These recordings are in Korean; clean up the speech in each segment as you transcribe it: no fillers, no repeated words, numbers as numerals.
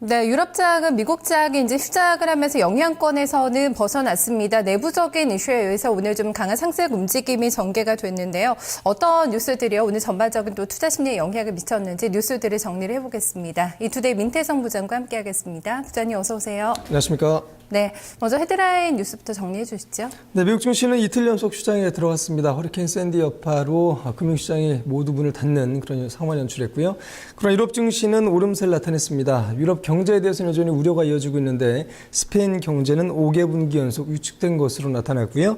네, 유럽 장은 미국 장이 이제 휴장을 하면서 영향권에서는 벗어났습니다. 내부적인 이슈에 의해서 오늘 좀 강한 상승 움직임이 전개가 됐는데요. 어떤 뉴스들이요? 오늘 전반적인 또 투자 심리에 영향을 미쳤는지 뉴스들을 정리를 해보겠습니다. 이투데이 민태성 부장과 함께하겠습니다. 부장님 어서 오세요. 안녕하십니까. 네, 먼저 헤드라인 뉴스부터 정리해 주시죠. 네, 미국 증시는 이틀 연속 휴장에 들어갔습니다. 허리케인 샌디 여파로 금융시장이 모두 문을 닫는 그런 상황을 연출했고요. 그러나 유럽 증시는 오름세를 나타냈습니다. 유럽 경제에 대해서는 여전히 우려가 이어지고 있는데 스페인 경제는 5개 분기 연속 위축된 것으로 나타났고요.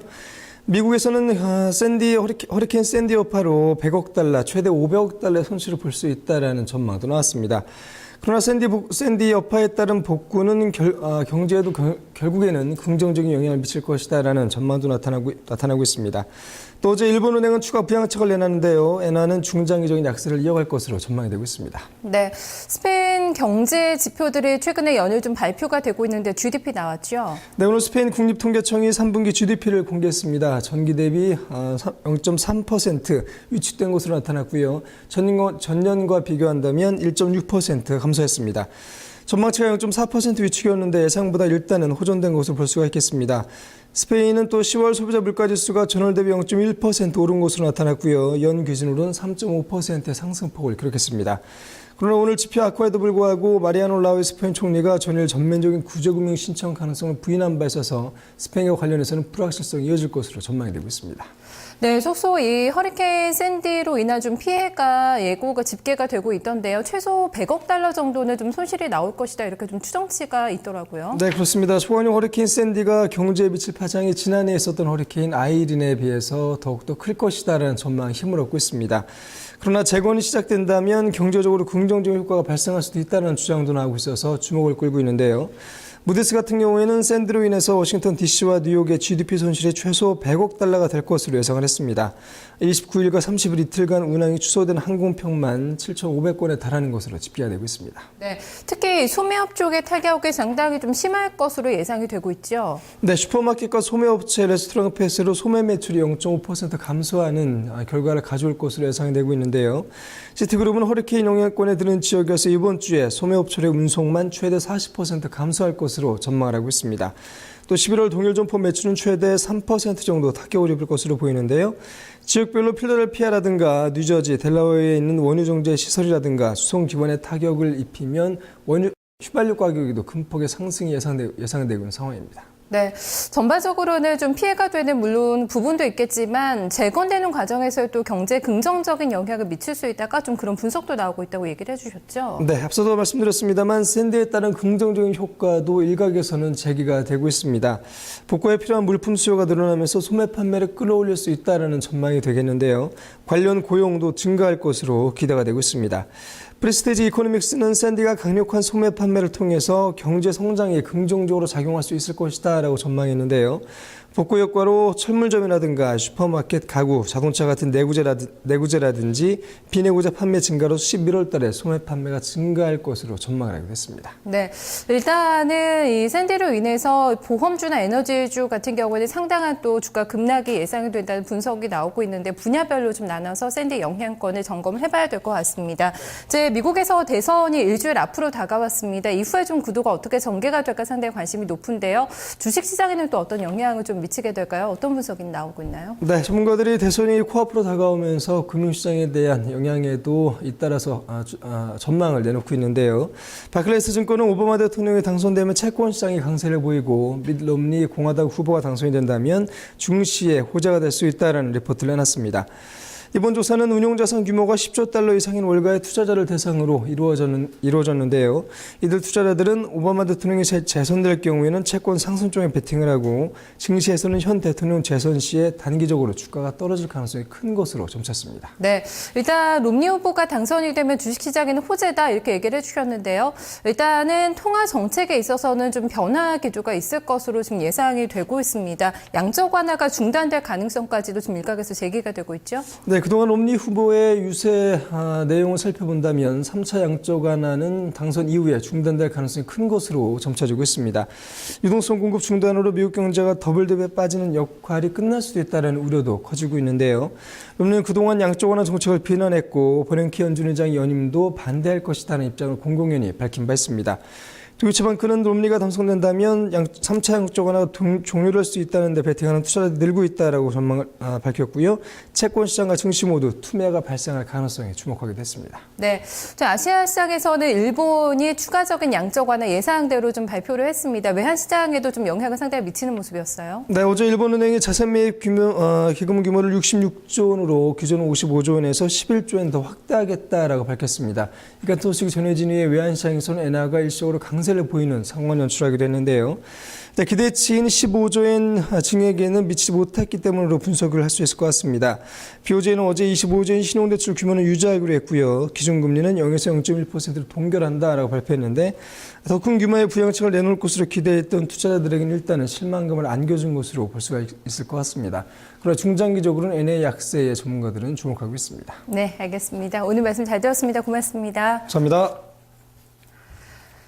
미국에서는 허리케인 샌디 여파로 100억 달러, 최대 500억 달러의 손실을 볼 수 있다는 전망도 나왔습니다. 그러나 샌디 여파에 따른 복구는 경제에도 결국에는 긍정적인 영향을 미칠 것이다라는 전망도 나타나고 있습니다. 또 어제 일본은행은 추가 부양책을 내놨는데요. 엔화는 중장기적인 약세를 이어갈 것으로 전망이 되고 있습니다. 네, 스페인 경제 지표들이 최근에 연일 좀 발표가 되고 있는데 GDP 나왔죠? 네, 오늘 스페인 국립통계청이 3분기 GDP를 공개했습니다. 전기 대비 0.3% 위축된 것으로 나타났고요. 전년과 비교한다면 1.6% 감소했습니다. 전망치가 0.4% 위축이었는데 예상보다 일단은 호전된 것으로 볼 수가 있겠습니다. 스페인은 또 10월 소비자 물가지수가 전월 대비 0.1% 오른 것으로 나타났고요. 연 기준으로는 3.5%의 상승폭을 기록했습니다. 그러나 오늘 지표 악화에도 불구하고 마리아노 라우이 스페인 총리가 전일 전면적인 구제금융 신청 가능성을 부인한 바 있어서 스페인과 관련해서는 불확실성이 이어질 것으로 전망이 되고 있습니다. 네, 속속 이 허리케인 샌디로 인한 좀 피해가 예고가 집계가 되고 있던데요. 최소 100억 달러 정도는 좀 손실이 나올 것이다 이렇게 좀 추정치가 있더라고요. 네, 그렇습니다. 초원형 허리케인 샌디가 경제에 미칠 파장이 지난해 있었던 허리케인 아이린에 비해서 더욱더 클 것이다라는 전망이 힘을 얻고 있습니다. 그러나 재건이 시작된다면 경제적으로 긍정적인 효과가 발생할 수도 있다는 주장도 나오고 있어서 주목을 끌고 있는데요. 무디스 같은 경우에는 샌디로 인해서 워싱턴 DC와 뉴욕의 GDP 손실이 최소 100억 달러가 될 것으로 예상을 했습니다. 29일과 30일 이틀간 운항이 취소된 항공편만 7,500건에 달하는 것으로 집계가 되고 있습니다. 네, 특히 소매업 쪽의 타격이 상당히 좀 심할 것으로 예상이 되고 있죠. 네, 슈퍼마켓과 소매업체, 레스토랑 패스로 소매 매출이 0.5% 감소하는 결과를 가져올 것으로 예상이 되고 있는데요. 시티그룹은 허리케인 영향권에 드는 지역에서 이번 주에 소매업체의 운송만 최대 40% 감소할 것으로 전망을 하고 있습니다. 또 11월 동일 점포 매출은 최대 3% 정도 타격을 입을 것으로 보이는데요. 지역별로 필라델피아라든가 뉴저지, 델라웨어에 있는 원유 정제 시설이라든가 수송 기반에 타격을 입히면 원유 휘발유 가격에도 큰 폭의 상승이 예상되고 있는 상황입니다. 네, 전반적으로는 좀 피해가 되는 물론 부분도 있겠지만 재건되는 과정에서 또 경제에 긍정적인 영향을 미칠 수 있다가 좀 그런 분석도 나오고 있다고 얘기를 해주셨죠? 네, 앞서도 말씀드렸습니다만 샌디에 따른 긍정적인 효과도 일각에서는 제기가 되고 있습니다. 복구에 필요한 물품 수요가 늘어나면서 소매 판매를 끌어올릴 수 있다는 전망이 되겠는데요. 관련 고용도 증가할 것으로 기대가 되고 있습니다. 프리스티지 이코노믹스는 샌디가 강력한 소매 판매를 통해서 경제 성장에 긍정적으로 작용할 수 있을 것이다 라고 전망했는데요. 복구 효과로 철물점이라든가 슈퍼마켓, 가구, 자동차 같은 내구재라든지 비내구재 판매 증가로 11월 달에 소매 판매가 증가할 것으로 전망을 하게 됐습니다. 네, 일단은 이 샌디로 인해서 보험주나 에너지주 같은 경우는 상당한 또 주가 급락이 예상이 된다는 분석이 나오고 있는데 분야별로 좀 나눠서 샌디 영향권을 점검을 해봐야 될 것 같습니다. 이제 미국에서 대선이 일주일 앞으로 다가왔습니다. 이후에 좀 구도가 어떻게 전개가 될까 상당히 관심이 높은데요. 주식시장에는 또 어떤 영향을 좀 미치게 될까요? 어떤 분석이 나오고 있나요? 네, 전문가들이 대선이 코앞으로 다가오면서 금융시장에 대한 영향에도 잇따라서 전망을 내놓고 있는데요. 바클레이스 증권은 오바마 대통령이 당선되면 채권시장이 강세를 보이고 밋 롬니 공화당 후보가 당선이 된다면 중시의 호재가 될 수 있다는 리포트를 내놨습니다. 이번 조사는 운용자산 규모가 10조 달러 이상인 월가의 투자자를 대상으로 이루어졌는데요. 이들 투자자들은 오바마 대통령이 재선될 경우에는 채권 상승 쪽에 베팅을 하고 증시에서는 현 대통령 재선 시에 단기적으로 주가가 떨어질 가능성이 큰 것으로 점쳤습니다. 네, 일단 롬니 후보가 당선이 되면 주식시장에는 호재다 이렇게 얘기를 해주셨는데요. 일단은 통화 정책에 있어서는 좀 변화 기조가 있을 것으로 지금 예상이 되고 있습니다. 양적 완화가 중단될 가능성까지도 지금 일각에서 제기가 되고 있죠. 네, 그동안 롬니 후보의 유세 내용을 살펴본다면 3차 양적 완화는 당선 이후에 중단될 가능성이 큰 것으로 점쳐지고 있습니다. 유동성 공급 중단으로 미국 경제가 더블딥에 빠지는 역할이 끝날 수도 있다는 우려도 커지고 있는데요. 롬니는 그동안 양적 완화 정책을 비난했고 버냉키 연준 의장 연임도 반대할 것이라는 입장을 공공연히 밝힌 바 있습니다. 도이치 뱅크는 롬니가 당선된다면 3차 양적 완화가 종료를 할 수 있다는 데 베팅하는 투자자들이 늘고 있다라고 전망을 밝혔고요. 채권 시장과 증시 모두 투매가 발생할 가능성에 주목하게 됐습니다. 네, 아시아 시장에서는 일본이 추가적인 양적 완화 예상대로 좀 발표를 했습니다. 외환 시장에도 좀 영향을 상당히 미치는 모습이었어요. 네, 어제 일본은행이 자산 매입 기금 규모를 66조 원으로 기존 55조 원에서 11조 원 더 확대하겠다라고 밝혔습니다. 그러니까 소식이 전해진 후에 외환 시장에서는 엔화가 일시적으로 강세를 보이는 상황을 연출하기도 했는데요. 네, 기대치인 15조엔 증액에는 미치지 못했기 때문으로 분석을 할 수 있을 것 같습니다. BOJ는 어제 25조엔 신용대출 규모는 유지하기로 했고요. 기준금리는 0에서 0.1%로 동결한다라고 발표했는데 더 큰 규모의 부양책을 내놓을 것으로 기대했던 투자자들에게는 일단은 실망감을 안겨준 것으로 볼 수가 있을 것 같습니다. 그러나 중장기적으로는 엔의 약세에 전문가들은 주목하고 있습니다. 네, 알겠습니다. 오늘 말씀 잘 들었습니다. 고맙습니다. 감사합니다.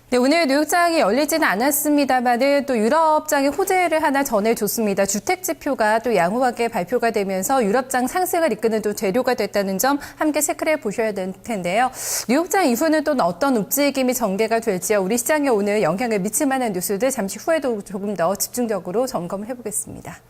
네, 오늘 뉴욕장이 열리지는 않았습니다만은 또 유럽장이 호재를 하나 전해줬습니다. 주택지표가 또 양호하게 발표가 되면서 유럽장 상승을 이끄는 또 재료가 됐다는 점 함께 체크를 해보셔야 될 텐데요. 뉴욕장 이후는 또 어떤 움직임이 전개가 될지요. 우리 시장에 오늘 영향을 미칠 만한 뉴스들 잠시 후에도 조금 더 집중적으로 점검을 해보겠습니다.